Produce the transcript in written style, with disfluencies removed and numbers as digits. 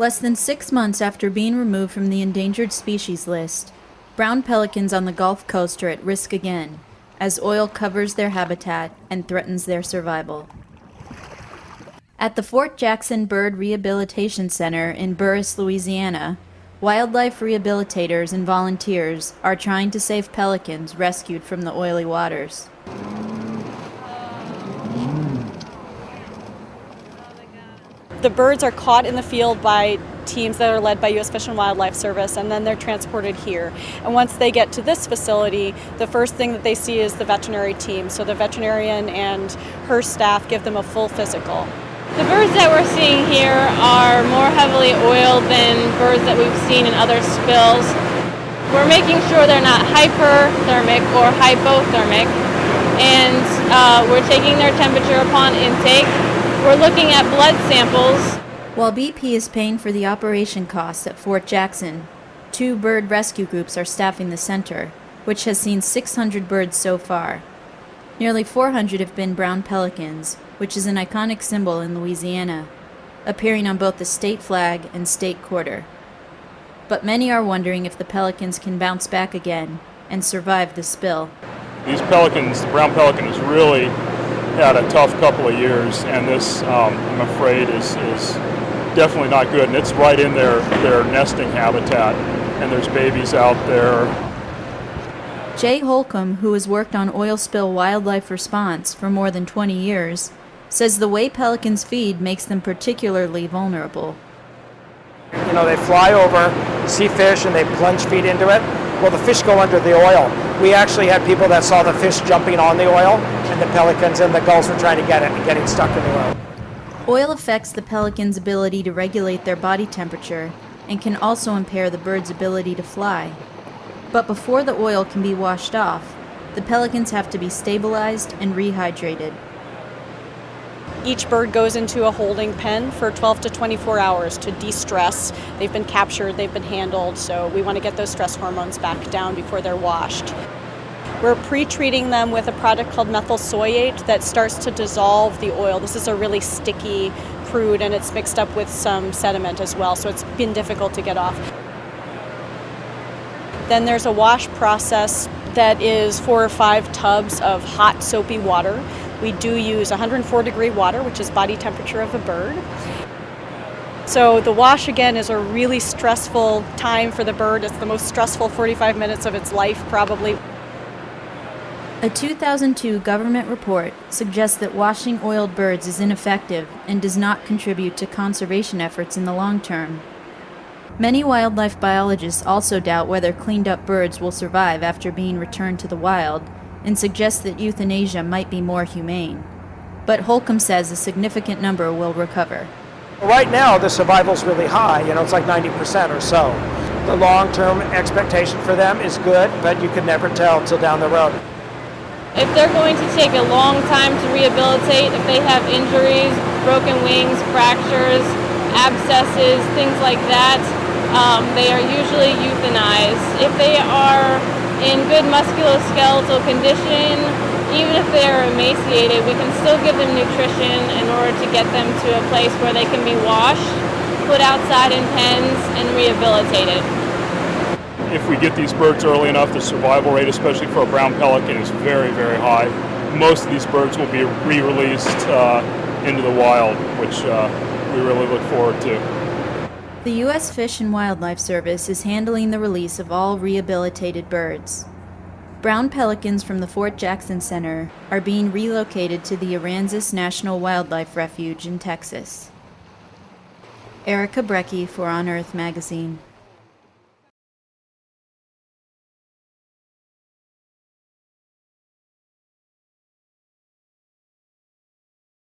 Less than 6 months after being removed from the endangered species list, brown pelicans on the Gulf Coast are at risk again, as oil covers their habitat and threatens their survival. At the Fort Jackson Bird Rehabilitation Center in Burris, Louisiana, wildlife rehabilitators and volunteers are trying to save pelicans rescued from the oily waters. The birds are caught in the field by teams that are led by U.S. Fish and Wildlife Service, and then they're transported here. And once they get to this facility, the first thing that they see is the veterinary team. So the veterinarian and her staff give them a full physical. The birds that we're seeing here are more heavily oiled than birds that we've seen in other spills. We're making sure they're not hyperthermic or hypothermic, and we're taking their temperature upon intake. We're looking at blood samples. While BP is paying for the operation costs at Fort Jackson, 2 bird rescue groups are staffing the center, which has seen 600 birds so far. Nearly 400 have been brown pelicans, which is an iconic symbol in Louisiana, appearing on both the state flag and state quarter. But many are wondering if the pelicans can bounce back again and survive the spill. These pelicans, the brown pelican, has really had a tough couple of years, and this, I'm afraid, is definitely not good. And it's right in their nesting habitat, and there's babies out there. Jay Holcomb, who has worked on oil spill wildlife response for more than 20 years, says the way pelicans feed makes them particularly vulnerable. You know, they fly over, see fish, and they plunge feet into it. Well, the fish go under the oil. We actually had people that saw the fish jumping on the oil, and the pelicans and the gulls were trying to get it and getting stuck in the oil. Oil affects the pelican's ability to regulate their body temperature and can also impair the bird's ability to fly. But before the oil can be washed off, the pelicans have to be stabilized and rehydrated. Each bird goes into a holding pen for 12 to 24 hours to de-stress. They've been captured, they've been handled, so we want to get those stress hormones back down before they're washed. We're pre-treating them with a product called methyl soyate that starts to dissolve the oil. This is a really sticky crude, and it's mixed up with some sediment as well, so it's been difficult to get off. Then there's a wash process that is 4 or 5 tubs of hot soapy water. We do use 104-degree water, which is body temperature of a bird. So the wash, again, is a really stressful time for the bird. It's the most stressful 45 minutes of its life, probably. A 2002 government report suggests that washing oiled birds is ineffective and does not contribute to conservation efforts in the long term. Many wildlife biologists also doubt whether cleaned-up birds will survive after being returned to the wild, and suggest that euthanasia might be more humane. But Holcomb says a significant number will recover. Right now, the survival's really high. You know, it's like 90% or so. The long-term expectation for them is good, but you can never tell till down the road. If they're going to take a long time to rehabilitate, if they have injuries, broken wings, fractures, abscesses, things like that, they are usually euthanized. If they are in good musculoskeletal condition, even if they are emaciated, we can still give them nutrition in order to get them to a place where they can be washed, put outside in pens, and rehabilitated. If we get these birds early enough, the survival rate, especially for a brown pelican, is very, very high. Most of these birds will be re-released into the wild, which we really look forward to. The U.S. Fish and Wildlife Service is handling the release of all rehabilitated birds. Brown pelicans from the Fort Jackson Center are being relocated to the Aransas National Wildlife Refuge in Texas. Erica Brecky for On Earth magazine.